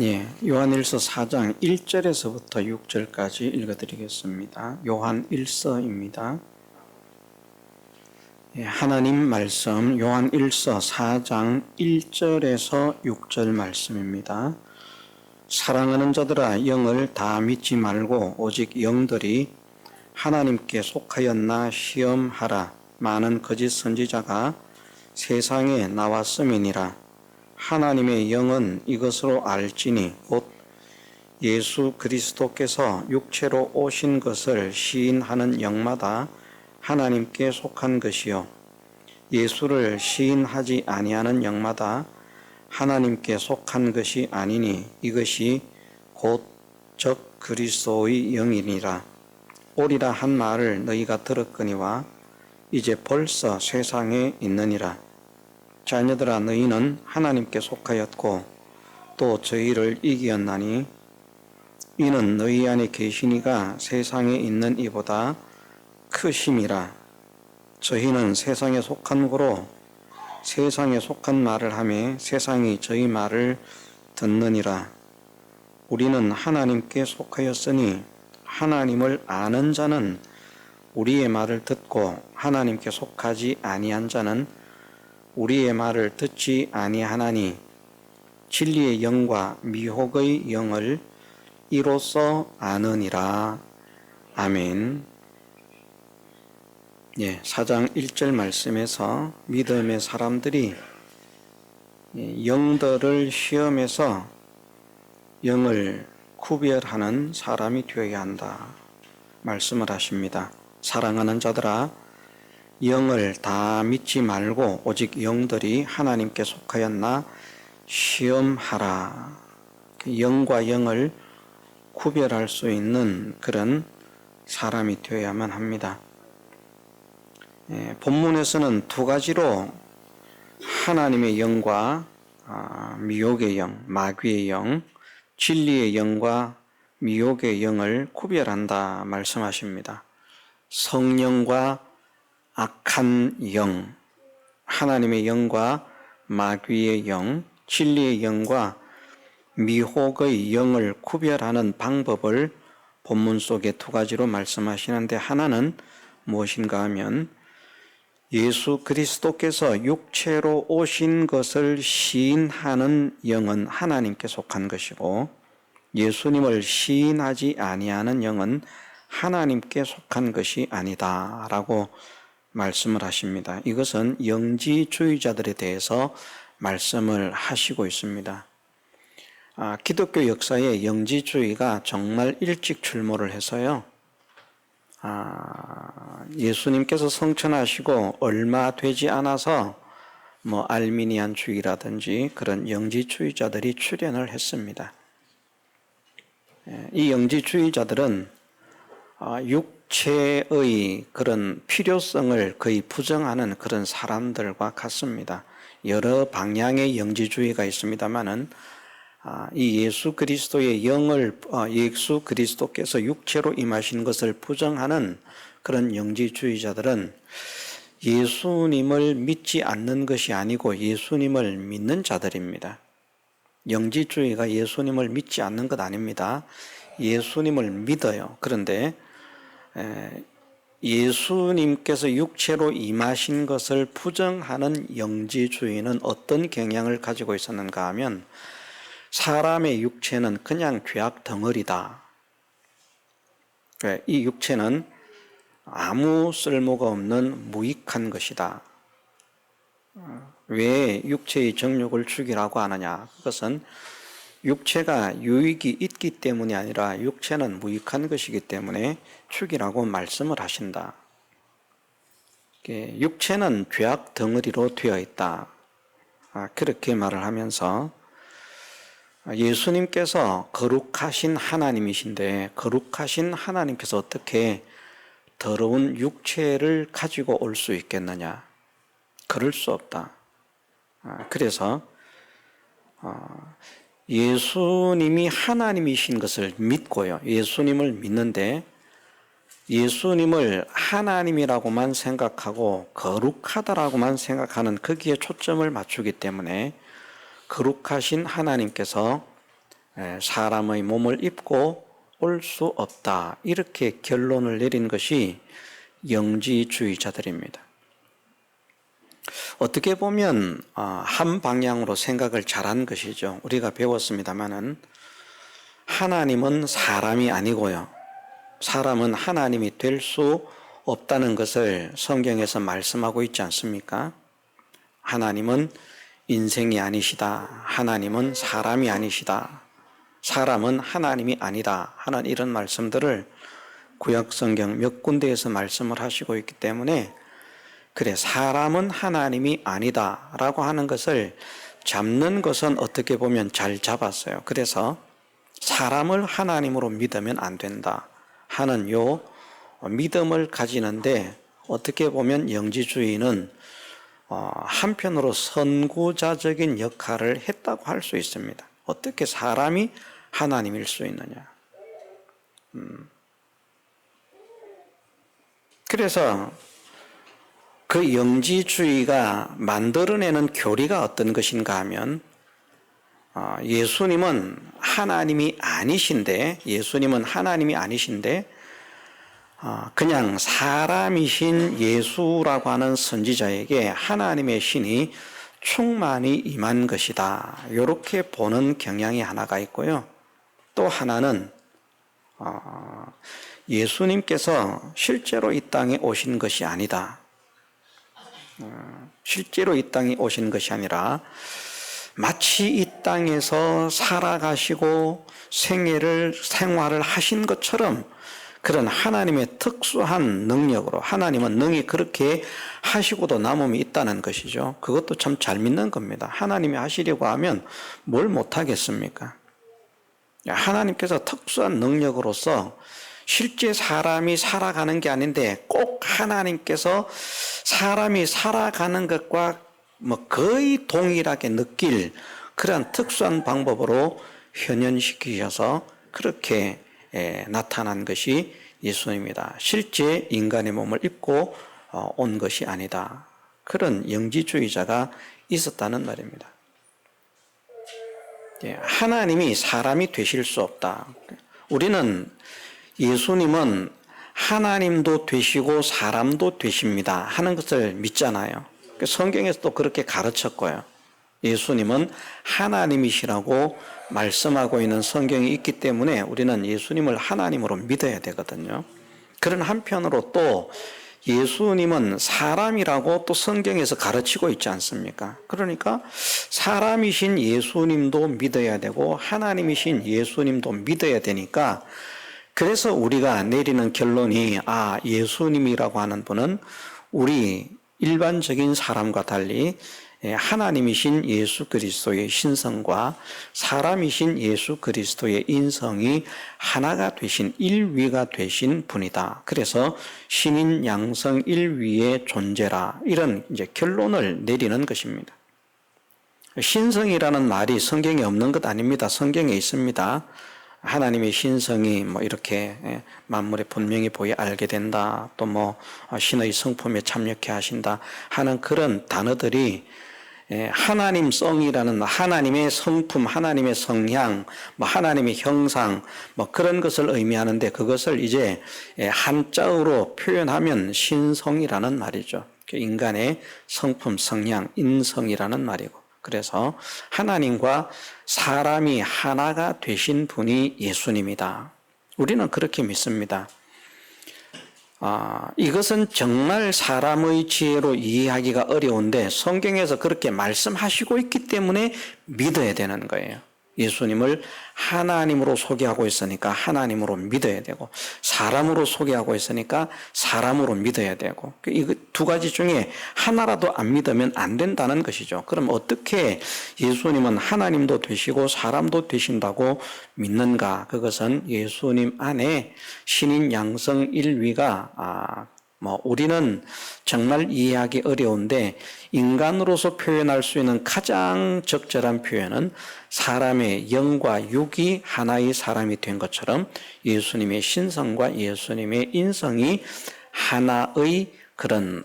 예, 요한일서 4장 1절에서부터 6절까지 읽어드리겠습니다. 요한일서입니다. 예, 하나님 말씀 요한일서 4장 1절에서 6절 말씀입니다. 사랑하는 자들아, 영을 다 믿지 말고 오직 영들이 하나님께 속하였나 시험하라. 많은 거짓 선지자가 세상에 나왔음이니라. 하나님의 영은 이것으로 알지니 곧 예수 그리스도께서 육체로 오신 것을 시인하는 영마다 하나님께 속한 것이요 예수를 시인하지 아니하는 영마다 하나님께 속한 것이 아니니 이것이 곧 적 그리스도의 영이니라. 오리라 한 말을 너희가 들었거니와 이제 벌써 세상에 있느니라. 자녀들아, 너희는 하나님께 속하였고 또 저희를 이기었나니 이는 너희 안에 계시니가 세상에 있는 이보다 크심이라. 저희는 세상에 속한 고로 세상에 속한 말을 하며 세상이 저희 말을 듣느니라. 우리는 하나님께 속하였으니 하나님을 아는 자는 우리의 말을 듣고 하나님께 속하지 아니한 자는 우리의 말을 듣지 아니하나니 진리의 영과 미혹의 영을 이로써 아느니라. 아멘. 예, 4장 1절 말씀에서 믿음의 사람들이 영들을 시험해서 영을 구별하는 사람이 되어야 한다 말씀을 하십니다. 사랑하는 자들아, 영을 다 믿지 말고 오직 영들이 하나님께 속하였나 시험하라. 영과 영을 구별할 수 있는 그런 사람이 되어야만 합니다. 본문에서는 두 가지로 하나님의 영과 미혹의 영, 마귀의 영, 진리의 영과 미혹의 영을 구별한다 말씀하십니다. 성령과 악한 영, 하나님의 영과 마귀의 영, 진리의 영과 미혹의 영을 구별하는 방법을 본문 속에 두 가지로 말씀하시는데, 하나는 무엇인가 하면 예수 그리스도께서 육체로 오신 것을 시인하는 영은 하나님께 속한 것이고 예수님을 시인하지 아니하는 영은 하나님께 속한 것이 아니다 라고 말씀을 하십니다. 이것은 영지주의자들에 대해서 말씀을 하시고 있습니다. 기독교 역사에 영지주의가 정말 일찍 출몰을 해서요, 예수님께서 성천하시고 얼마 되지 않아서 알미니안주의라든지 그런 영지주의자들이 출현을 했습니다. 이 영지주의자들은 육체의 그런 필요성을 거의 부정하는 그런 사람들과 같습니다. 여러 방향의 영지주의가 있습니다만은 이 예수 그리스도의 영을 예수 그리스도께서 육체로 임하신 것을 부정하는 그런 영지주의자들은 예수님을 믿지 않는 것이 아니고 예수님을 믿는 자들입니다. 영지주의가 예수님을 믿지 않는 것 아닙니다. 예수님을 믿어요. 그런데 예수님께서 육체로 임하신 것을 부정하는 영지주의는 어떤 경향을 가지고 있었는가 하면 사람의 육체는 그냥 죄악 덩어리다. 이 육체는 아무 쓸모가 없는 무익한 것이다. 왜 육체의 정욕을 죽이라고 하느냐? 그것은 육체가 유익이 있기 때문이 아니라 육체는 무익한 것이기 때문에 죽이라고 말씀을 하신다. 육체는 죄악 덩어리로 되어 있다. 그렇게 말을 하면서 예수님께서 거룩하신 하나님이신데 거룩하신 하나님께서 어떻게 더러운 육체를 가지고 올 수 있겠느냐? 그럴 수 없다. 그래서 예수님이 하나님이신 것을 믿고요, 예수님을 믿는데 예수님을 하나님이라고만 생각하고 거룩하다라고만 생각하는 거기에 초점을 맞추기 때문에 거룩하신 하나님께서 사람의 몸을 입고 올 수 없다. 이렇게 결론을 내린 것이 영지주의자들입니다. 어떻게 보면 한 방향으로 생각을 잘한 것이죠. 우리가 배웠습니다마는 하나님은 사람이 아니고요. 사람은 하나님이 될 수 없다는 것을 성경에서 말씀하고 있지 않습니까? 하나님은 인생이 아니시다. 하나님은 사람이 아니시다. 사람은 하나님이 아니다 하는 이런 말씀들을 구약성경 몇 군데에서 말씀을 하시고 있기 때문에 그래 사람은 하나님이 아니다 라고 하는 것을 잡는 것은 어떻게 보면 잘 잡았어요. 그래서 사람을 하나님으로 믿으면 안 된다 하는 요 믿음을 가지는데 어떻게 보면 영지주의는 한편으로 선구자적인 역할을 했다고 할 수 있습니다. 어떻게 사람이 하나님일 수 있느냐. 그래서 그 영지주의가 만들어내는 교리가 어떤 것인가 하면 예수님은 하나님이 아니신데 그냥 사람이신 예수라고 하는 선지자에게 하나님의 신이 충만히 임한 것이다. 이렇게 보는 경향이 하나가 있고요. 또 하나는 예수님께서 실제로 이 땅에 오신 것이 아니다. 실제로 이 땅에 오신 것이 아니라 마치 이 땅에서 살아가시고 생활을 하신 것처럼 그런 하나님의 특수한 능력으로 하나님은 능히 그렇게 하시고도 남음이 있다는 것이죠. 그것도 참 잘 믿는 겁니다. 하나님이 하시려고 하면 뭘 못하겠습니까? 하나님께서 특수한 능력으로서 실제 사람이 살아가는 게 아닌데 꼭 하나님께서 사람이 살아가는 것과 거의 동일하게 느낄 그런 특수한 방법으로 현현시키셔서 그렇게 나타난 것이 예수님이다. 실제 인간의 몸을 입고 온 것이 아니다. 그런 영지주의자가 있었다는 말입니다. 하나님이 사람이 되실 수 없다. 우리는 예수님은 하나님도 되시고 사람도 되십니다 하는 것을 믿잖아요. 성경에서도 그렇게 가르쳤고요. 예수님은 하나님이시라고 말씀하고 있는 성경이 있기 때문에 우리는 예수님을 하나님으로 믿어야 되거든요. 그런 한편으로 또 예수님은 사람이라고 또 성경에서 가르치고 있지 않습니까? 그러니까 사람이신 예수님도 믿어야 되고 하나님이신 예수님도 믿어야 되니까 그래서 우리가 내리는 결론이 예수님이라고 하는 분은 우리 일반적인 사람과 달리 하나님이신 예수 그리스도의 신성과 사람이신 예수 그리스도의 인성이 하나가 되신 일위가 되신 분이다. 그래서 신인 양성 일위의 존재라 이런 이제 결론을 내리는 것입니다. 신성이라는 말이 성경에 없는 것 아닙니다. 성경에 있습니다. 하나님의 신성이 이렇게 만물에 분명히 보여 알게 된다. 또 신의 성품에 참여케 하신다 하는 그런 단어들이 하나님성이라는 하나님의 성품, 하나님의 성향, 하나님의 형상 그런 것을 의미하는데 그것을 이제 한자어로 표현하면 신성이라는 말이죠. 인간의 성품, 성향, 인성이라는 말이고 그래서 하나님과 사람이 하나가 되신 분이 예수님이다. 우리는 그렇게 믿습니다. 이것은 정말 사람의 지혜로 이해하기가 어려운데 성경에서 그렇게 말씀하시고 있기 때문에 믿어야 되는 거예요. 예수님을 하나님으로 소개하고 있으니까 하나님으로 믿어야 되고 사람으로 소개하고 있으니까 사람으로 믿어야 되고 이 두 가지 중에 하나라도 안 믿으면 안 된다는 것이죠. 그럼 어떻게 예수님은 하나님도 되시고 사람도 되신다고 믿는가? 그것은 예수님 안에 신인 양성 일위가 우리는 정말 이해하기 어려운데 인간으로서 표현할 수 있는 가장 적절한 표현은 사람의 영과 육이 하나의 사람이 된 것처럼 예수님의 신성과 예수님의 인성이 하나의 그런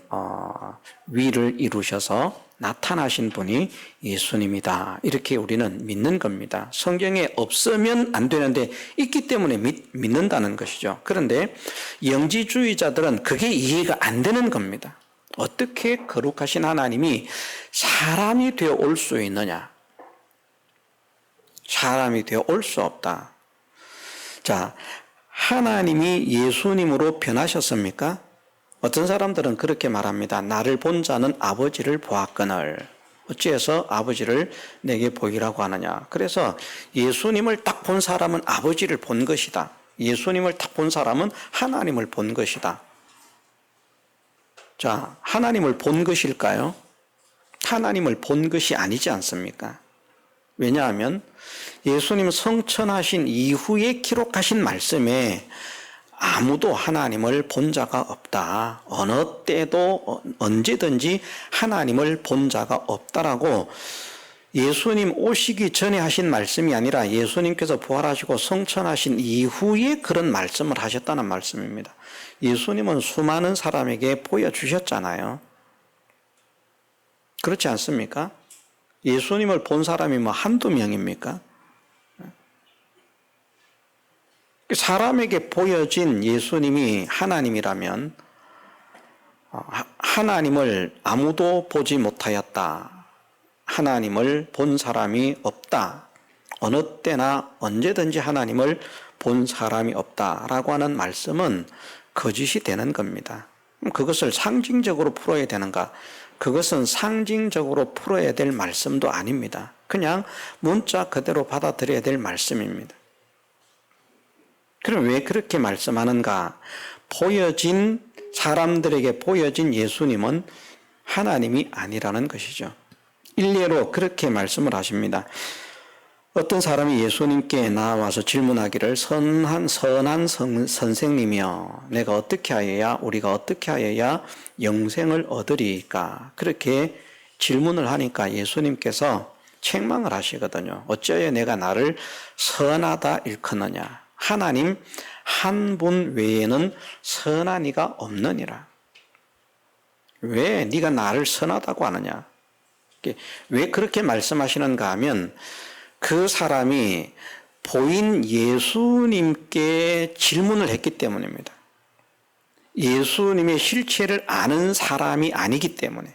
위를 이루셔서 나타나신 분이 예수님이다. 이렇게 우리는 믿는 겁니다. 성경에 없으면 안 되는데 있기 때문에 믿는다는 것이죠. 그런데 영지주의자들은 그게 이해가 안 되는 겁니다. 어떻게 거룩하신 하나님이 사람이 되어 올 수 있느냐? 사람이 되어 올 수 없다. 자, 하나님이 예수님으로 변하셨습니까? 어떤 사람들은 그렇게 말합니다. 나를 본 자는 아버지를 보았거늘 어찌해서 아버지를 내게 보이라고 하느냐. 그래서 예수님을 딱 본 사람은 아버지를 본 것이다. 예수님을 딱 본 사람은 하나님을 본 것이다. 자, 하나님을 본 것일까요? 하나님을 본 것이 아니지 않습니까? 왜냐하면 예수님 성천하신 이후에 기록하신 말씀에 아무도 하나님을 본 자가 없다. 어느 때도 언제든지 하나님을 본 자가 없다라고 예수님 오시기 전에 하신 말씀이 아니라 예수님께서 부활하시고 성천하신 이후에 그런 말씀을 하셨다는 말씀입니다. 예수님은 수많은 사람에게 보여주셨잖아요. 그렇지 않습니까? 예수님을 본 사람이 뭐 한두 명입니까? 사람에게 보여진 예수님이 하나님이라면 하나님을 아무도 보지 못하였다. 하나님을 본 사람이 없다. 어느 때나 언제든지 하나님을 본 사람이 없다라고 하는 말씀은 거짓이 되는 겁니다. 그것을 상징적으로 풀어야 되는가? 그것은 상징적으로 풀어야 될 말씀도 아닙니다. 그냥 문자 그대로 받아들여야 될 말씀입니다. 그럼 왜 그렇게 말씀하는가? 사람들에게 보여진 예수님은 하나님이 아니라는 것이죠. 일례로 그렇게 말씀을 하십니다. 어떤 사람이 예수님께 나와서 질문하기를 선한 선생님이여 내가 어떻게 하여야 우리가 어떻게 하여야 영생을 얻으리까? 그렇게 질문을 하니까 예수님께서 책망을 하시거든요. 어찌하여 내가 나를 선하다 일컫느냐? 하나님 한 분 외에는 선한 이가 없느니라. 왜 네가 나를 선하다고 하느냐? 왜 그렇게 말씀하시는가 하면 그 사람이 보인 예수님께 질문을 했기 때문입니다. 예수님의 실체를 아는 사람이 아니기 때문에.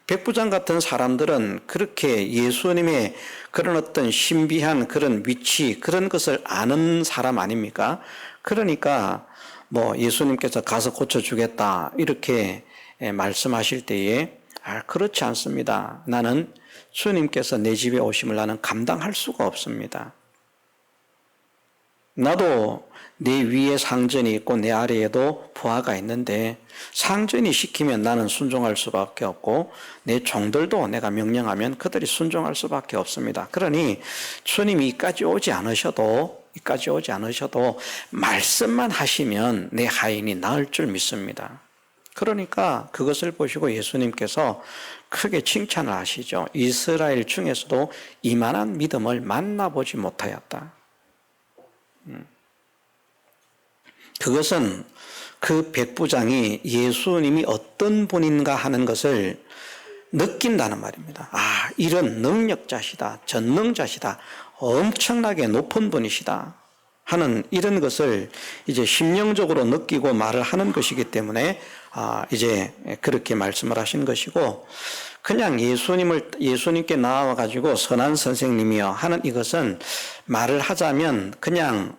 백부장 같은 사람들은 그렇게 예수님의 그런 어떤 신비한 그런 위치, 그런 것을 아는 사람 아닙니까? 그러니까 뭐 예수님께서 가서 고쳐주겠다 이렇게 말씀하실 때에 그렇지 않습니다. 나는 주님께서 내 집에 오심을 나는 감당할 수가 없습니다. 나도 내 위에 상전이 있고 내 아래에도 부하가 있는데 상전이 시키면 나는 순종할 수밖에 없고 내 종들도 내가 명령하면 그들이 순종할 수밖에 없습니다. 그러니 주님이 이까지 오지 않으셔도 말씀만 하시면 내 하인이 나을 줄 믿습니다. 그러니까 그것을 보시고 예수님께서 크게 칭찬을 하시죠. 이스라엘 중에서도 이만한 믿음을 만나보지 못하였다. 그것은 그 백부장이 예수님이 어떤 분인가 하는 것을 느낀다는 말입니다. 이런 능력자시다, 전능자시다, 엄청나게 높은 분이시다 하는 이런 것을 이제 심령적으로 느끼고 말을 하는 것이기 때문에 이제 그렇게 말씀을 하신 것이고, 그냥 예수님께 나와 가지고 선한 선생님이여 하는 이것은 말을 하자면 그냥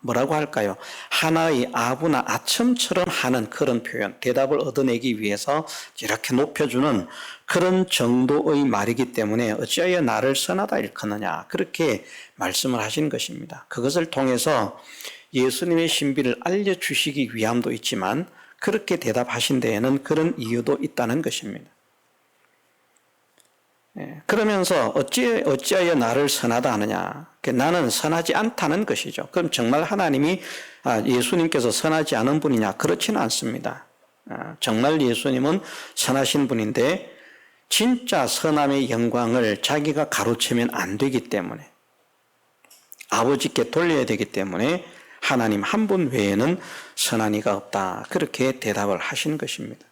뭐라고 할까요? 하나의 아부나 아첨처럼 하는 그런 표현, 대답을 얻어내기 위해서 이렇게 높여주는 그런 정도의 말이기 때문에 어찌하여 나를 선하다 일컫느냐 그렇게 말씀을 하신 것입니다. 그것을 통해서 예수님의 신비를 알려주시기 위함도 있지만 그렇게 대답하신 데에는 그런 이유도 있다는 것입니다. 그러면서 어찌하여 나를 선하다 하느냐? 나는 선하지 않다는 것이죠. 그럼 정말 하나님이 예수님께서 선하지 않은 분이냐? 그렇지는 않습니다. 정말 예수님은 선하신 분인데 진짜 선함의 영광을 자기가 가로채면 안 되기 때문에 아버지께 돌려야 되기 때문에 하나님 한 분 외에는 선한 이가 없다. 그렇게 대답을 하신 것입니다.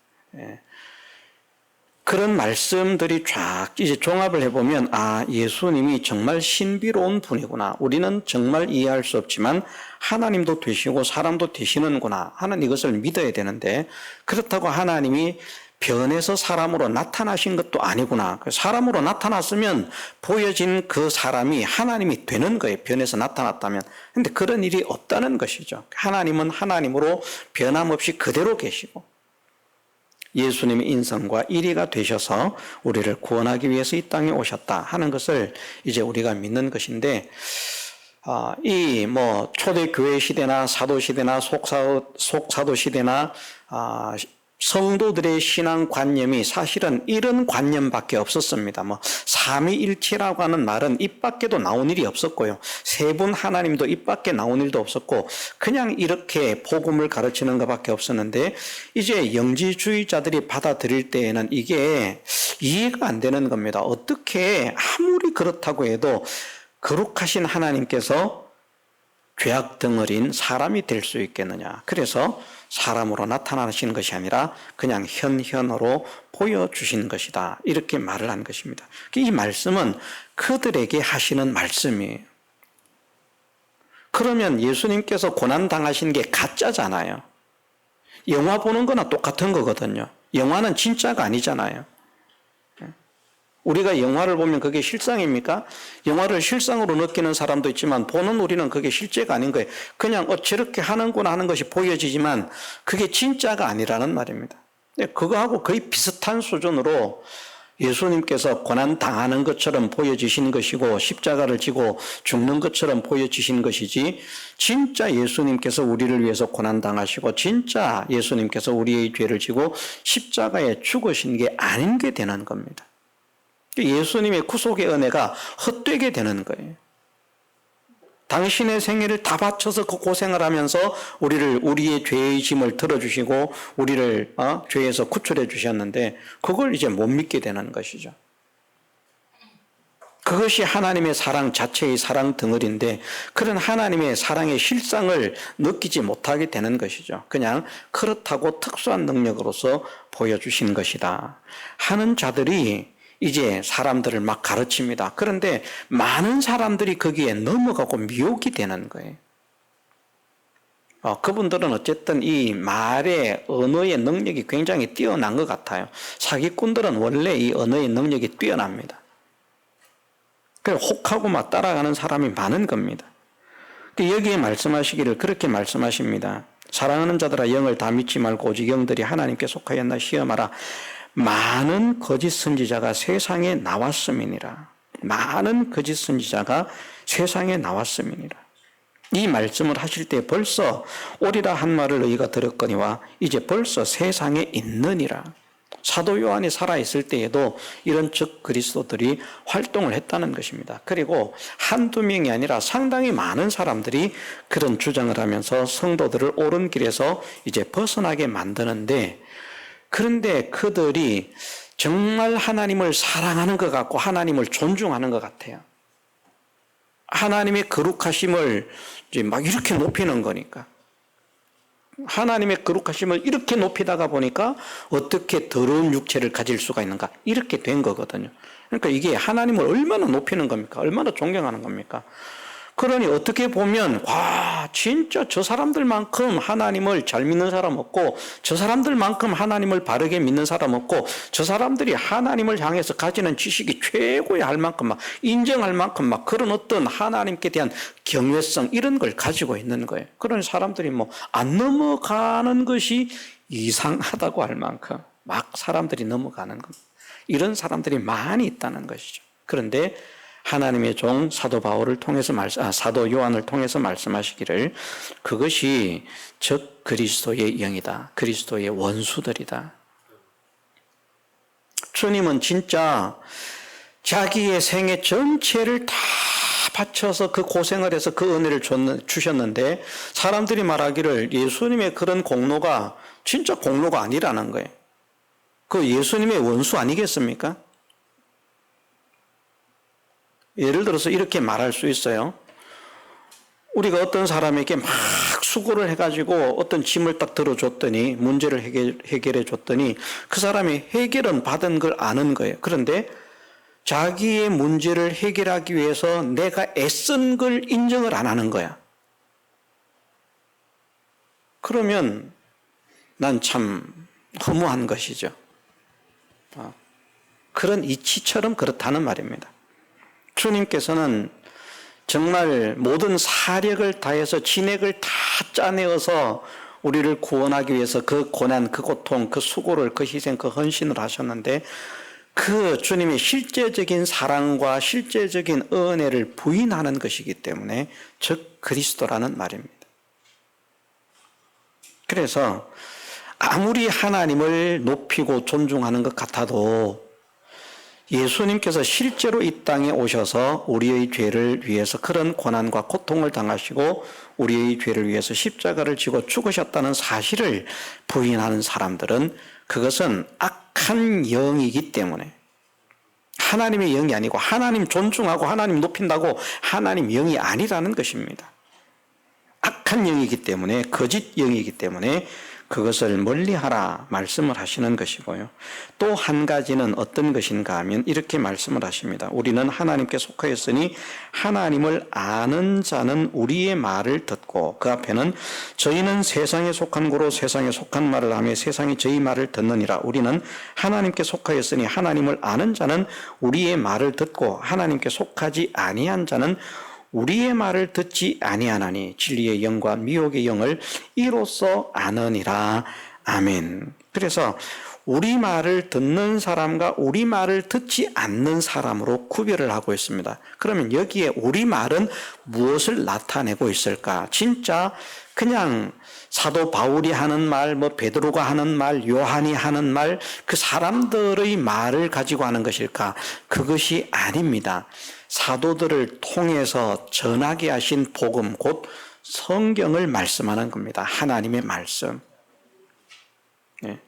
그런 말씀들이 쫙 이제 종합을 해보면, 아, 예수님이 정말 신비로운 분이구나. 우리는 정말 이해할 수 없지만 하나님도 되시고 사람도 되시는구나 하는 이것을 믿어야 되는데, 그렇다고 하나님이 변해서 사람으로 나타나신 것도 아니구나. 사람으로 나타났으면 보여진 그 사람이 하나님이 되는 거예요. 변해서 나타났다면. 근데 그런 일이 없다는 것이죠. 하나님은 하나님으로 변함없이 그대로 계시고, 예수님의 인성과 일위가 되셔서 우리를 구원하기 위해서 이 땅에 오셨다 하는 것을 이제 우리가 믿는 것인데, 이 뭐 초대교회 시대나 사도 시대나 속사도 시대나 성도들의 신앙관념이 사실은 이런 관념밖에 없었습니다. 뭐 삼위일체라고 하는 말은 입 밖에도 나온 일이 없었고요. 세 분 하나님도 입 밖에 나온 일도 없었고, 그냥 이렇게 복음을 가르치는 것밖에 없었는데, 이제 영지주의자들이 받아들일 때에는 이게 이해가 안 되는 겁니다. 어떻게 아무리 그렇다고 해도 거룩하신 하나님께서 죄악 덩어리인 사람이 될 수 있겠느냐. 그래서 사람으로 나타나시는 것이 아니라 그냥 현현으로 보여주신 것이다. 이렇게 말을 한 것입니다. 이 말씀은 그들에게 하시는 말씀이에요. 그러면 예수님께서 고난당하신 게 가짜잖아요. 영화 보는 거나 똑같은 거거든요. 영화는 진짜가 아니잖아요. 우리가 영화를 보면 그게 실상입니까? 영화를 실상으로 느끼는 사람도 있지만 보는 우리는 그게 실제가 아닌 거예요. 그냥 저렇게 하는구나 하는 것이 보여지지만 그게 진짜가 아니라는 말입니다. 그거하고 거의 비슷한 수준으로 예수님께서 고난당하는 것처럼 보여지신 것이고 십자가를 지고 죽는 것처럼 보여지신 것이지, 진짜 예수님께서 우리를 위해서 고난당하시고 진짜 예수님께서 우리의 죄를 지고 십자가에 죽으신 게 아닌 게 되는 겁니다. 예수님의 구속의 은혜가 헛되게 되는 거예요. 당신의 생애를 다 바쳐서 그 고생을 하면서 우리의 죄의 짐을 들어주시고 우리를 죄에서 구출해 주셨는데, 그걸 이제 못 믿게 되는 것이죠. 그것이 하나님의 사랑 자체의 사랑 덩어리인데, 그런 하나님의 사랑의 실상을 느끼지 못하게 되는 것이죠. 그냥 그렇다고 특수한 능력으로서 보여주신 것이다 하는 자들이 이제 사람들을 막 가르칩니다. 그런데 많은 사람들이 거기에 넘어가고 미혹이 되는 거예요. 그분들은 어쨌든 이 말의 언어의 능력이 굉장히 뛰어난 것 같아요. 사기꾼들은 원래 이 언어의 능력이 뛰어납니다. 그래서 혹하고 막 따라가는 사람이 많은 겁니다. 여기에 말씀하시기를 그렇게 말씀하십니다. 사랑하는 자들아, 영을 다 믿지 말고 오직 영들이 하나님께 속하였나 시험하라. 많은 거짓 선지자가 세상에 나왔음이니라. 많은 거짓 선지자가 세상에 나왔음이니라. 이 말씀을 하실 때 벌써 오리라 한 말을 너희가 들었거니와 이제 벌써 세상에 있느니라. 사도 요한이 살아있을 때에도 이런 적 그리스도들이 활동을 했다는 것입니다. 그리고 한두 명이 아니라 상당히 많은 사람들이 그런 주장을 하면서 성도들을 옳은 길에서 이제 벗어나게 만드는데, 그런데 그들이 정말 하나님을 사랑하는 것 같고 하나님을 존중하는 것 같아요. 하나님의 거룩하심을 이제 막 이렇게 높이는 거니까. 하나님의 거룩하심을 이렇게 높이다가 보니까 어떻게 더러운 육체를 가질 수가 있는가, 이렇게 된 거거든요. 그러니까 이게 하나님을 얼마나 높이는 겁니까? 얼마나 존경하는 겁니까? 그러니 어떻게 보면 진짜 저 사람들만큼 하나님을 잘 믿는 사람 없고, 저 사람들만큼 하나님을 바르게 믿는 사람 없고, 저 사람들이 하나님을 향해서 가지는 지식이 최고야 할 만큼 막 인정할 만큼 막 그런 어떤 하나님께 대한 경외성 이런 걸 가지고 있는 거예요. 그런 사람들이 뭐 안 넘어가는 것이 이상하다고 할 만큼 막 사람들이 넘어가는 겁니다. 이런 사람들이 많이 있다는 것이죠. 그런데 하나님의 종 사도 바울을 통해서 사도 요한을 통해서 말씀하시기를 그것이 적 그리스도의 영이다. 그리스도의 원수들이다. 주님은 진짜 자기의 생애 전체를 다 바쳐서 그 고생을 해서 그 은혜를 주셨는데, 사람들이 말하기를 예수님의 그런 공로가 진짜 공로가 아니라는 거예요. 그 예수님의 원수 아니겠습니까? 예를 들어서 이렇게 말할 수 있어요. 우리가 어떤 사람에게 막 수고를 해가지고 어떤 짐을 딱 들어줬더니 문제를 해결해 줬더니 그 사람이 해결은 받은 걸 아는 거예요. 그런데 자기의 문제를 해결하기 위해서 내가 애쓴 걸 인정을 안 하는 거야. 그러면 난 참 허무한 것이죠. 그런 이치처럼 그렇다는 말입니다. 주님께서는 정말 모든 사력을 다해서 진액을 다 짜내어서 우리를 구원하기 위해서 그 고난, 그 고통, 그 수고를, 그 희생, 그 헌신을 하셨는데 그 주님의 실제적인 사랑과 실제적인 은혜를 부인하는 것이기 때문에 즉 그리스도라는 말입니다. 그래서 아무리 하나님을 높이고 존중하는 것 같아도 예수님께서 실제로 이 땅에 오셔서 우리의 죄를 위해서 그런 고난과 고통을 당하시고 우리의 죄를 위해서 십자가를 지고 죽으셨다는 사실을 부인하는 사람들은 그것은 악한 영이기 때문에 하나님의 영이 아니고 하나님 존중하고 하나님 높인다고 하나님 영이 아니라는 것입니다. 악한 영이기 때문에 거짓 영이기 때문에 그것을 멀리하라 말씀을 하시는 것이고요. 또 한 가지는 어떤 것인가 하면 이렇게 말씀을 하십니다. 우리는 하나님께 속하였으니 하나님을 아는 자는 우리의 말을 듣고 그 앞에는 저희는 세상에 속한 고로 세상에 속한 말을 하며 세상이 저희 말을 듣느니라. 우리는 하나님께 속하였으니 하나님을 아는 자는 우리의 말을 듣고 하나님께 속하지 아니한 자는 우리의 말을 듣지 아니하나니 진리의 영과 미혹의 영을 이로써 아느니라. 아멘. 그래서 우리 말을 듣는 사람과 우리 말을 듣지 않는 사람으로 구별을 하고 있습니다. 그러면 여기에 우리 말은 무엇을 나타내고 있을까? 진짜 그냥 사도 바울이 하는 말, 베드로가 하는 말, 요한이 하는 말, 그 사람들의 말을 가지고 하는 것일까? 그것이 아닙니다. 사도들을 통해서 전하게 하신 복음, 곧 성경을 말씀하는 겁니다. 하나님의 말씀. 네.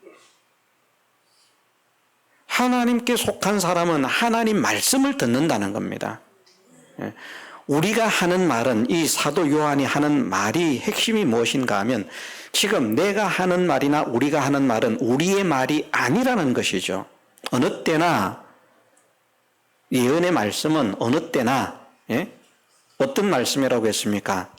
하나님께 속한 사람은 하나님 말씀을 듣는다는 겁니다. 네. 우리가 하는 말은 이 사도 요한이 하는 말이 핵심이 무엇인가 하면 지금 내가 하는 말이나 우리가 하는 말은 우리의 말이 아니라는 것이죠. 어느 때나 예언의 말씀은 어느 때나 어떤 말씀이라고 했습니까?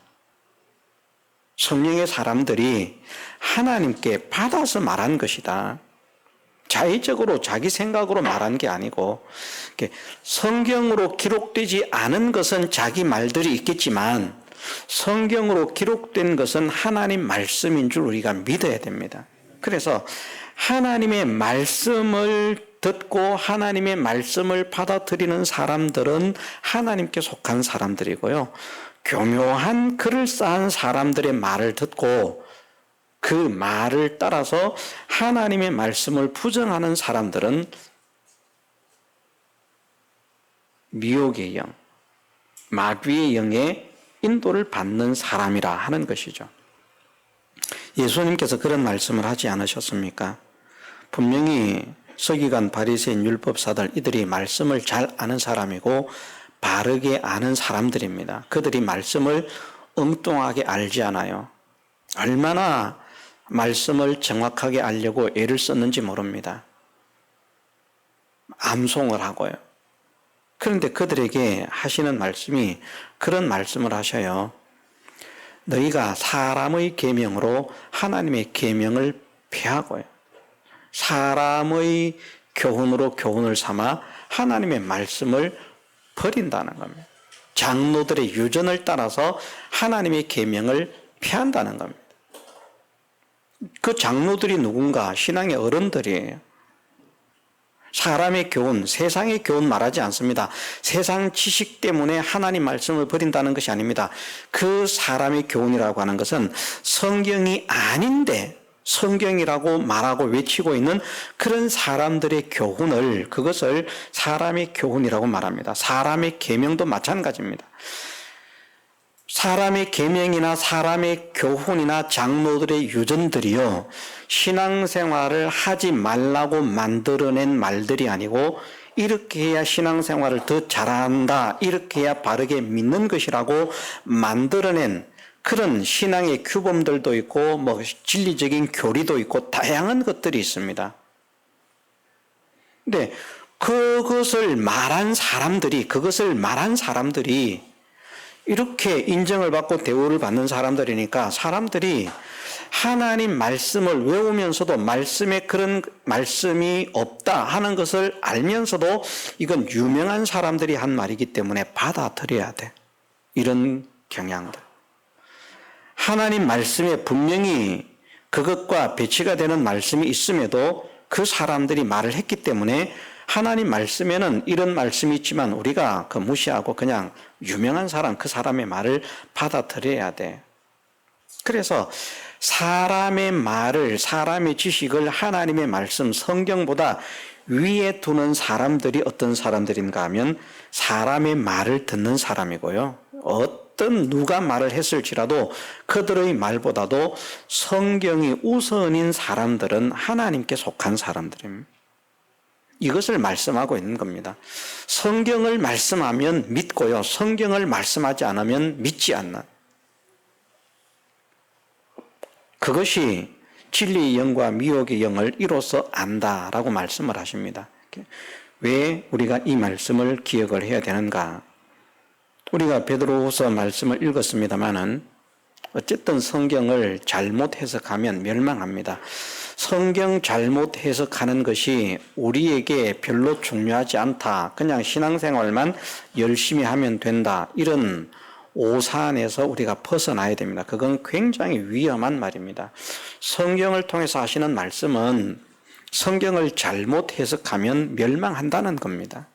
성령의 사람들이 하나님께 받아서 말한 것이다. 자의적으로 자기 생각으로 말한 게 아니고 성경으로 기록되지 않은 것은 자기 말들이 있겠지만 성경으로 기록된 것은 하나님 말씀인 줄 우리가 믿어야 됩니다. 그래서 하나님의 말씀을 듣고 하나님의 말씀을 받아들이는 사람들은 하나님께 속한 사람들이고요. 교묘한 그럴싸한 사람들의 말을 듣고 그 말을 따라서 하나님의 말씀을 부정하는 사람들은 미혹의 영, 마귀의 영의 인도를 받는 사람이라 하는 것이죠. 예수님께서 그런 말씀을 하지 않으셨습니까? 분명히 서기관, 바리새인, 율법사들 이들이 말씀을 잘 아는 사람이고 바르게 아는 사람들입니다. 그들이 말씀을 엉뚱하게 알지 않아요. 얼마나 말씀을 정확하게 알려고 애를 썼는지 모릅니다. 암송을 하고요. 그런데 그들에게 하시는 말씀이 그런 말씀을 하셔요. 너희가 사람의 계명으로 하나님의 계명을 폐하고요. 사람의 교훈으로 교훈을 삼아 하나님의 말씀을 버린다는 겁니다. 장로들의 유전을 따라서 하나님의 계명을 폐한다는 겁니다. 그 장로들이 누군가? 신앙의 어른들이에요. 사람의 교훈, 세상의 교훈 말하지 않습니다. 세상 지식 때문에 하나님 말씀을 버린다는 것이 아닙니다. 그 사람의 교훈이라고 하는 것은 성경이 아닌데 성경이라고 말하고 외치고 있는 그런 사람들의 교훈을, 그것을 사람의 교훈이라고 말합니다. 사람의 계명도 마찬가지입니다. 사람의 계명이나 사람의 교훈이나 장로들의 유전들이요, 신앙생활을 하지 말라고 만들어낸 말들이 아니고 이렇게 해야 신앙생활을 더 잘한다, 이렇게 해야 바르게 믿는 것이라고 만들어낸 그런 신앙의 규범들도 있고 뭐 진리적인 교리도 있고 다양한 것들이 있습니다. 근데 그것을 말한 사람들이 이렇게 인정을 받고 대우를 받는 사람들이니까 사람들이 하나님 말씀을 외우면서도 말씀에 그런 말씀이 없다 하는 것을 알면서도 이건 유명한 사람들이 한 말이기 때문에 받아들여야 돼. 이런 경향들. 하나님 말씀에 분명히 그것과 배치가 되는 말씀이 있음에도 그 사람들이 말을 했기 때문에 하나님 말씀에는 이런 말씀이 있지만 우리가 그 무시하고 그냥 유명한 사람, 그 사람의 말을 받아들여야 돼. 그래서 사람의 말을, 사람의 지식을 하나님의 말씀, 성경보다 위에 두는 사람들이 어떤 사람들인가 하면 사람의 말을 듣는 사람이고요. 어떤 누가 말을 했을지라도 그들의 말보다도 성경이 우선인 사람들은 하나님께 속한 사람들입니다. 이것을 말씀하고 있는 겁니다. 성경을 말씀하면 믿고요. 성경을 말씀하지 않으면 믿지 않는. 그것이 진리의 영과 미혹의 영을 이로써 안다라고 말씀을 하십니다. 왜 우리가 이 말씀을 기억을 해야 되는가? 우리가 베드로후서 말씀을 읽었습니다마는 어쨌든 성경을 잘못 해석하면 멸망합니다. 성경 잘못 해석하는 것이 우리에게 별로 중요하지 않다. 그냥 신앙생활만 열심히 하면 된다. 이런 오산에서 우리가 벗어나야 됩니다. 그건 굉장히 위험한 말입니다. 성경을 통해서 하시는 말씀은 성경을 잘못 해석하면 멸망한다는 겁니다.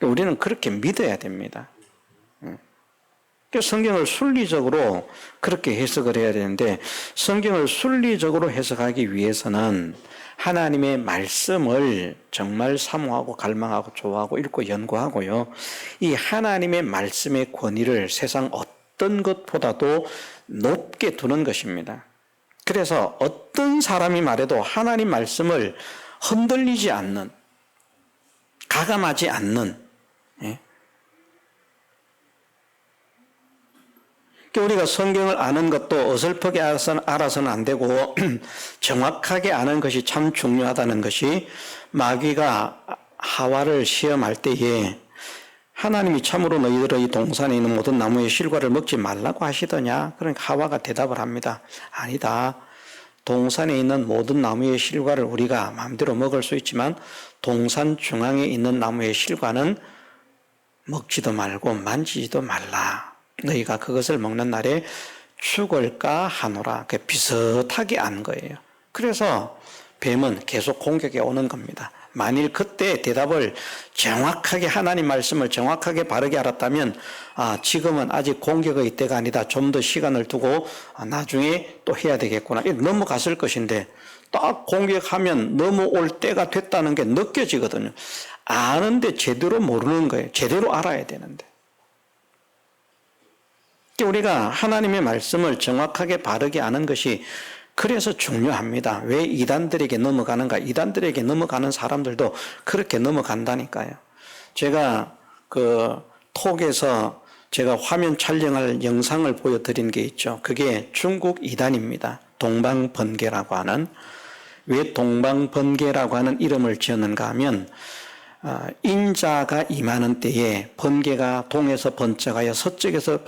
우리는 그렇게 믿어야 됩니다. 성경을 순리적으로 그렇게 해석을 해야 되는데 성경을 순리적으로 해석하기 위해서는 하나님의 말씀을 정말 사모하고 갈망하고 좋아하고 읽고 연구하고요. 이 하나님의 말씀의 권위를 세상 어떤 것보다도 높게 두는 것입니다. 그래서 어떤 사람이 말해도 하나님 말씀을 흔들리지 않는, 가감하지 않는, 우리가 성경을 아는 것도 어설프게 알아서는 안 되고 정확하게 아는 것이 참 중요하다는 것이 마귀가 하와를 시험할 때에 하나님이 참으로 너희들의 동산에 있는 모든 나무의 실과를 먹지 말라고 하시더냐? 그러니까 하와가 대답을 합니다. 아니다. 동산에 있는 모든 나무의 실과를 우리가 마음대로 먹을 수 있지만 동산 중앙에 있는 나무의 실과는 먹지도 말고 만지지도 말라. 너희가 그것을 먹는 날에 죽을까 하노라. 비슷하게 안 거예요. 그래서 뱀은 계속 공격해 오는 겁니다. 만일 그때 대답을 정확하게 하나님 말씀을 정확하게 바르게 알았다면 지금은 아직 공격의 때가 아니다. 좀 더 시간을 두고 나중에 또 해야 되겠구나. 넘어갔을 것인데 딱 공격하면 넘어올 때가 됐다는 게 느껴지거든요. 아는데 제대로 모르는 거예요. 제대로 알아야 되는데. 우리가 하나님의 말씀을 정확하게 바르게 아는 것이 그래서 중요합니다. 왜 이단들에게 넘어가는가? 이단들에게 넘어가는 사람들도 그렇게 넘어간다니까요. 제가 그 톡에서 제가 화면 촬영할 영상을 보여드린 게 있죠. 그게 중국 이단입니다. 동방번개라고 하는. 왜 동방번개라고 하는 이름을 지었는가 하면 인자가 임하는 때에 번개가 동에서 번쩍하여 서쪽에서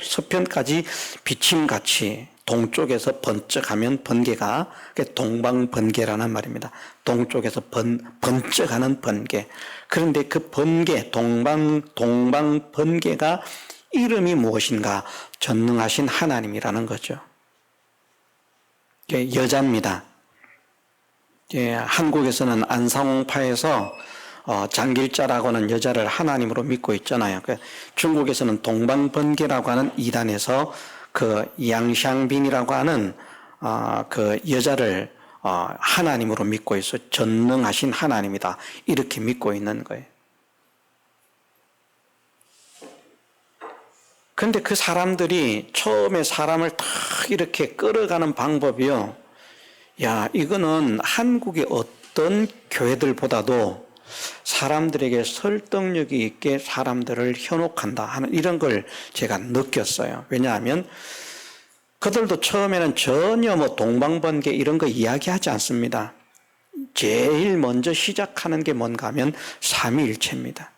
서편까지 비침같이 동쪽에서 번쩍하면 번개가 동방번개라는 말입니다. 동쪽에서 번쩍하는 번개. 그런데 그 번개, 동방번개가 이름이 무엇인가? 전능하신 하나님이라는 거죠. 여자입니다. 한국에서는 안상홍파에서 장길자라고 하는 여자를 하나님으로 믿고 있잖아요. 중국에서는 동방번개라고 하는 이단에서 그 양샹빈이라고 하는 그 여자를 하나님으로 믿고 있어. 전능하신 하나님이다. 이렇게 믿고 있는 거예요. 그런데 그 사람들이 처음에 사람을 탁 이렇게 끌어가는 방법이요. 야, 이거는 한국의 어떤 교회들보다도 사람들에게 설득력이 있게 사람들을 현혹한다 하는 이런 걸 제가 느꼈어요. 왜냐하면 그들도 처음에는 전혀 뭐 동방번개 이런 거 이야기하지 않습니다. 제일 먼저 시작하는 게 뭔가 하면 삼위일체입니다.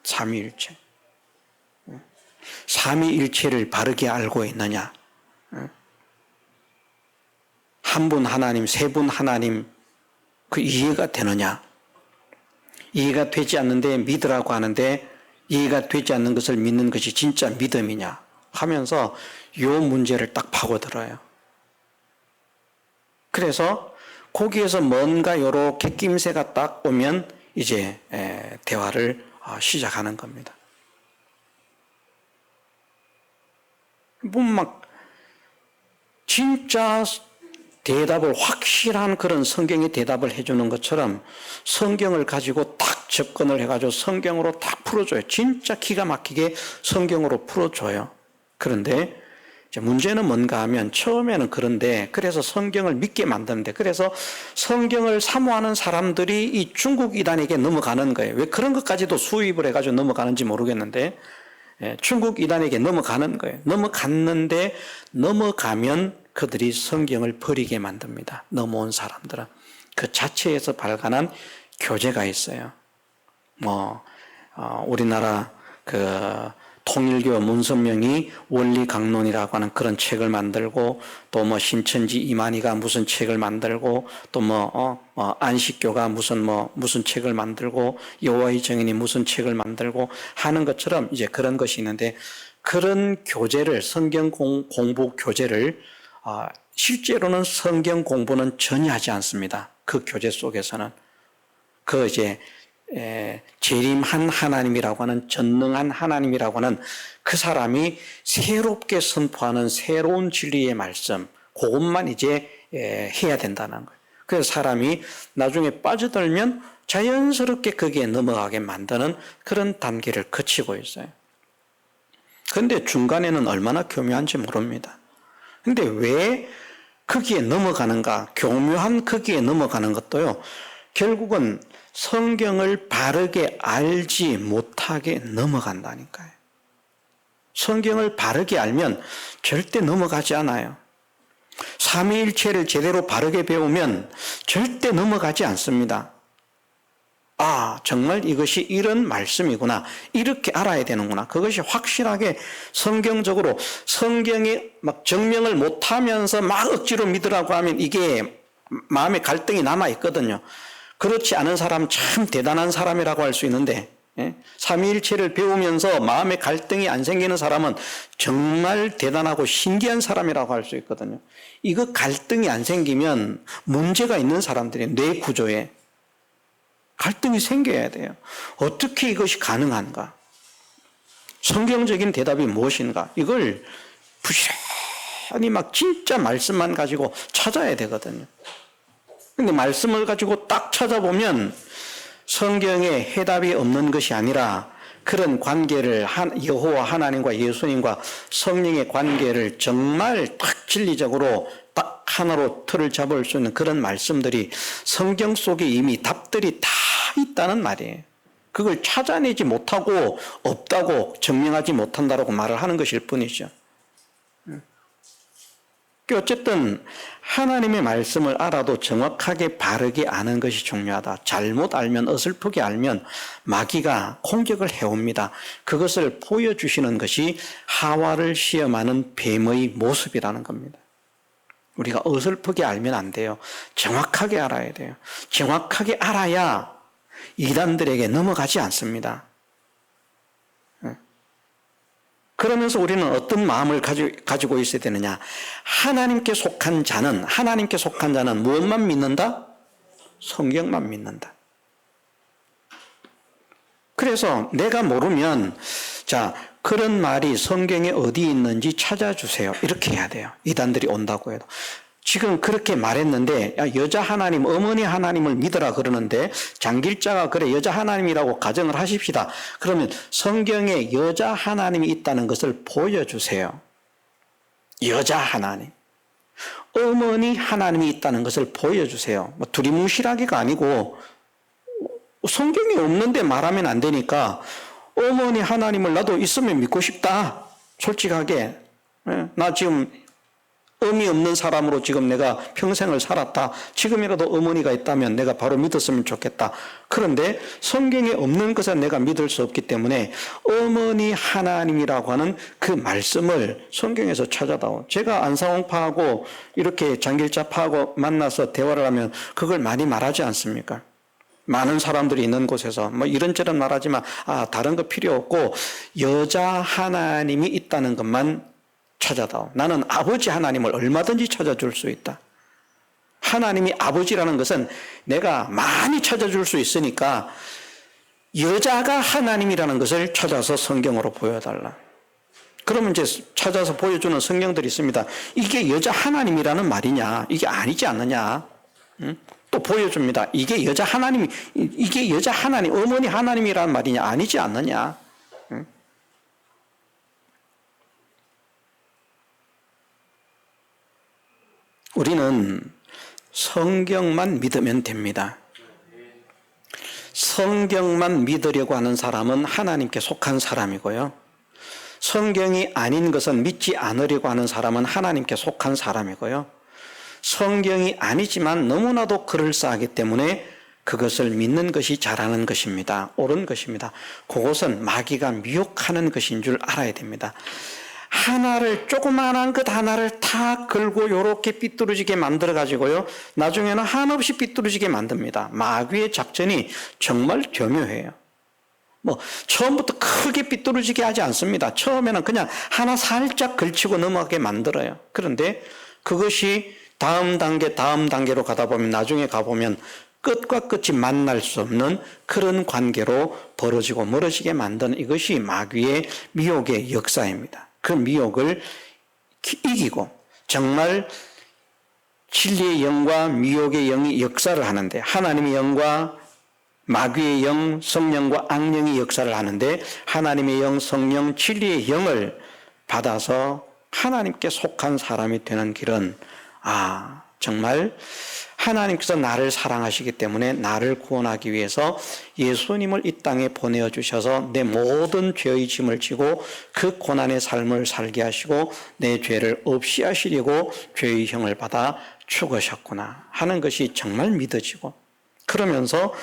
삼위일체. 삼위일체를 바르게 알고 있느냐? 한 분 하나님, 세 분 하나님 그 이해가 되느냐? 이해가 되지 않는데 믿으라고 하는데 이해가 되지 않는 것을 믿는 것이 진짜 믿음이냐 하면서 이 문제를 딱 파고들어요. 그래서 거기에서 뭔가 이렇게 낌새가 딱 오면 이제 대화를 시작하는 겁니다. 뭐 막 진짜 대답을 확실한 그런 성경의 대답을 해주는 것처럼 성경을 가지고 딱 접근을 해가지고 성경으로 딱 풀어줘요. 진짜 기가 막히게 성경으로 풀어줘요. 그런데 이제 문제는 뭔가 하면 처음에는 그런데 그래서 성경을 믿게 만드는데 그래서 성경을 사모하는 사람들이 이 중국 이단에게 넘어가는 거예요. 왜 그런 것까지도 수입을 해가지고 넘어가는지 모르겠는데 중국 이단에게 넘어가는 거예요. 넘어갔는데 넘어가면 그들이 성경을 버리게 만듭니다. 넘어온 사람들은 그 자체에서 발간한 교재가 있어요. 우리나라 그 통일교 문선명이 원리강론이라고 하는 그런 책을 만들고 또 신천지 이만희가 무슨 책을 만들고 또 안식교가 무슨 책을 만들고 여호와의 증인이 무슨 책을 만들고 하는 것처럼 이제 그런 것이 있는데 그런 교재를 성경 공부 교재를 실제로는 성경 공부는 전혀 하지 않습니다. 그 교재 속에서는 그 이제 재림한 하나님이라고 하는 전능한 하나님이라고 하는 그 사람이 새롭게 선포하는 새로운 진리의 말씀 그것만 이제 해야 된다는 거예요. 그래서 사람이 나중에 빠져들면 자연스럽게 거기에 넘어가게 만드는 그런 단계를 거치고 있어요. 그런데 중간에는 얼마나 교묘한지 모릅니다. 근데 왜 거기에 넘어가는가? 교묘한 거기에 넘어가는 것도요. 결국은 성경을 바르게 알지 못하게 넘어간다니까요. 성경을 바르게 알면 절대 넘어가지 않아요. 삼위일체를 제대로 바르게 배우면 절대 넘어가지 않습니다. 정말 이것이 이런 말씀이구나. 이렇게 알아야 되는구나. 그것이 확실하게 성경적으로 성경에 막 증명을 못하면서 막 억지로 믿으라고 하면 이게 마음에 갈등이 남아있거든요. 그렇지 않은 사람 참 대단한 사람이라고 할 수 있는데 삼위일체를 배우면서 마음에 갈등이 안 생기는 사람은 정말 대단하고 신기한 사람이라고 할 수 있거든요. 이거 갈등이 안 생기면 문제가 있는 사람들이 뇌 구조에 갈등이 생겨야 돼요. 어떻게 이것이 가능한가? 성경적인 대답이 무엇인가? 이걸 부지런히 막 진짜 말씀만 가지고 찾아야 되거든요. 근데 말씀을 가지고 딱 찾아보면 성경에 해답이 없는 것이 아니라 그런 관계를 여호와 하나님과 예수님과 성령의 관계를 정말 딱 진리적으로 딱 하나로 틀을 잡을 수 있는 그런 말씀들이 성경 속에 이미 답들이 다 있다는 말이에요. 그걸 찾아내지 못하고 없다고 증명하지 못한다고 말을 하는 것일 뿐이죠. 어쨌든 하나님의 말씀을 알아도 정확하게 바르게 아는 것이 중요하다. 잘못 알면 어설프게 알면 마귀가 공격을 해옵니다. 그것을 보여주시는 것이 하와를 시험하는 뱀의 모습이라는 겁니다. 우리가 어설프게 알면 안 돼요. 정확하게 알아야 돼요. 정확하게 알아야 이단들에게 넘어가지 않습니다. 그러면서 우리는 어떤 마음을 가지고 있어야 되느냐? 하나님께 속한 자는 무엇만 믿는다? 성경만 믿는다. 그래서 내가 모르면 그런 말이 성경에 어디 있는지 찾아주세요. 이렇게 해야 돼요. 이단들이 온다고 해도. 지금 그렇게 말했는데 여자 하나님, 어머니 하나님을 믿으라 그러는데 장길자가 그래 여자 하나님이라고 가정을 하십시다. 그러면 성경에 여자 하나님이 있다는 것을 보여주세요. 여자 하나님. 어머니 하나님이 있다는 것을 보여주세요. 뭐 두리뭉실하기가 아니고 성경에 없는데 말하면 안 되니까 어머니 하나님을 나도 있으면 믿고 싶다. 솔직하게. 나 지금 의미 없는 사람으로 지금 내가 평생을 살았다. 지금이라도 어머니가 있다면 내가 바로 믿었으면 좋겠다. 그런데 성경에 없는 것은 내가 믿을 수 없기 때문에 어머니 하나님이라고 하는 그 말씀을 성경에서 찾아다오. 제가 안상홍파하고 이렇게 장길자파하고 만나서 대화를 하면 그걸 많이 말하지 않습니까? 많은 사람들이 있는 곳에서 뭐 이런저런 말하지만 다른 거 필요 없고 여자 하나님이 있다는 것만 찾아다오. 나는 아버지 하나님을 얼마든지 찾아줄 수 있다. 하나님이 아버지라는 것은 내가 많이 찾아줄 수 있으니까 여자가 하나님이라는 것을 찾아서 성경으로 보여달라. 그러면 이제 찾아서 보여주는 성경들이 있습니다. 이게 여자 하나님이라는 말이냐? 이게 아니지 않느냐? 또 보여줍니다. 이게 여자 하나님, 어머니 하나님이라는 말이냐? 아니지 않느냐? 우리는 성경만 믿으면 됩니다. 성경만 믿으려고 하는 사람은 하나님께 속한 사람이고요. 성경이 아닌 것은 믿지 않으려고 하는 사람은 하나님께 속한 사람이고요. 성경이 아니지만 너무나도 그럴싸하기 때문에 그것을 믿는 것이 잘하는 것입니다. 옳은 것입니다. 그것은 마귀가 미혹하는 것인 줄 알아야 됩니다. 하나를 조그마한 것 하나를 다 걸고 이렇게 삐뚤어지게 만들어 가지고요. 나중에는 한없이 삐뚤어지게 만듭니다. 마귀의 작전이 정말 교묘해요. 처음부터 크게 삐뚤어지게 하지 않습니다. 처음에는 그냥 하나 살짝 걸치고 넘어가게 만들어요. 그런데 그것이 다음 단계로 가다 보면 나중에 가보면 끝과 끝이 만날 수 없는 그런 관계로 벌어지고 멀어지게 만드는 이것이 마귀의 미혹의 역사입니다. 그 미혹을 이기고 정말 진리의 영과 미혹의 영이 역사를 하는데 하나님의 영과 마귀의 영, 성령과 악령이 역사를 하는데 하나님의 영, 성령, 진리의 영을 받아서 하나님께 속한 사람이 되는 길은 정말 하나님께서 나를 사랑하시기 때문에 나를 구원하기 위해서 예수님을 이 땅에 보내어 주셔서 내 모든 죄의 짐을 지고 그 고난의 삶을 살게 하시고 내 죄를 없이 하시려고 죄의 형을 받아 죽으셨구나 하는 것이 정말 믿어지고 그러면서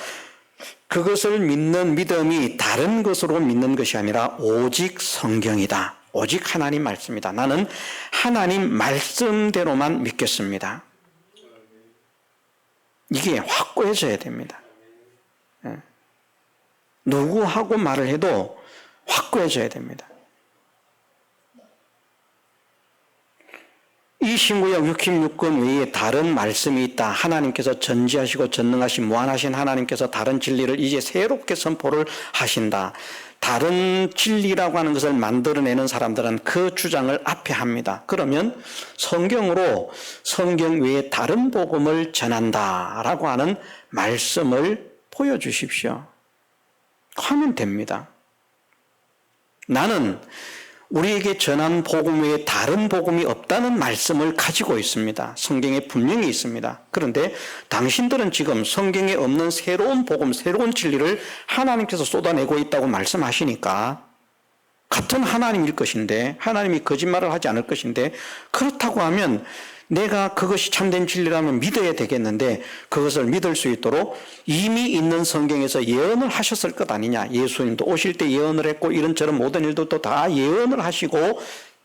그것을 믿는 믿음이 다른 것으로 믿는 것이 아니라 오직 성경이다. 오직 하나님 말씀이다. 나는 하나님 말씀대로만 믿겠습니다. 이게 확고해져야 됩니다. 누구하고 말을 해도 확고해져야 됩니다. 이 신구약 66권 외에 다른 말씀이 있다. 하나님께서 전지하시고 전능하신 무한하신 하나님께서 다른 진리를 이제 새롭게 선포를 하신다. 다른 진리라고 하는 것을 만들어내는 사람들은 그 주장을 앞에 합니다. 그러면 성경으로 성경 외에 다른 복음을 전한다라고 하는 말씀을 보여주십시오. 하면 됩니다. 나는 우리에게 전한 복음 외에 다른 복음이 없다는 말씀을 가지고 있습니다. 성경에 분명히 있습니다. 그런데 당신들은 지금 성경에 없는 새로운 복음, 새로운 진리를 하나님께서 쏟아내고 있다고 말씀하시니까 같은 하나님일 것인데 하나님이 거짓말을 하지 않을 것인데 그렇다고 하면 내가 그것이 참된 진리라면 믿어야 되겠는데 그것을 믿을 수 있도록 이미 있는 성경에서 예언을 하셨을 것 아니냐. 예수님도 오실 때 예언을 했고 이런저런 모든 일들도 다 예언을 하시고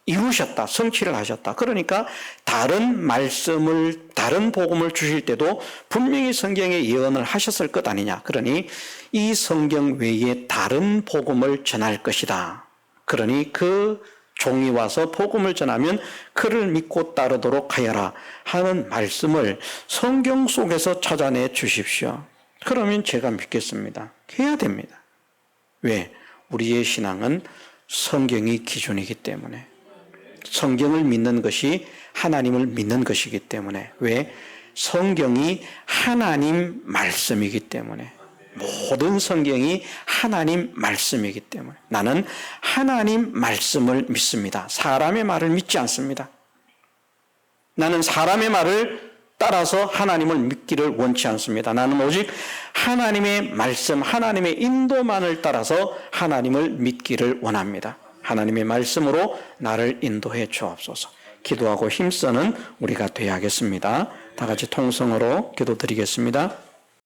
이루셨다. 성취를 하셨다. 그러니까 다른 말씀을 다른 복음을 주실 때도 분명히 성경에 예언을 하셨을 것 아니냐. 그러니 이 성경 외에 다른 복음을 전할 것이다. 그러니 그 종이 와서 복음을 전하면 그를 믿고 따르도록 하여라 하는 말씀을 성경 속에서 찾아내 주십시오. 그러면 제가 믿겠습니다. 해야 됩니다. 왜? 우리의 신앙은 성경이 기준이기 때문에 성경을 믿는 것이 하나님을 믿는 것이기 때문에 왜? 성경이 하나님 말씀이기 때문에 모든 성경이 하나님 말씀이기 때문에 나는 하나님 말씀을 믿습니다. 사람의 말을 믿지 않습니다. 나는 사람의 말을 따라서 하나님을 믿기를 원치 않습니다. 나는 오직 하나님의 말씀, 하나님의 인도만을 따라서 하나님을 믿기를 원합니다. 하나님의 말씀으로 나를 인도해 주옵소서. 기도하고 힘쓰는 우리가 되어야겠습니다. 다 같이 통성으로 기도드리겠습니다.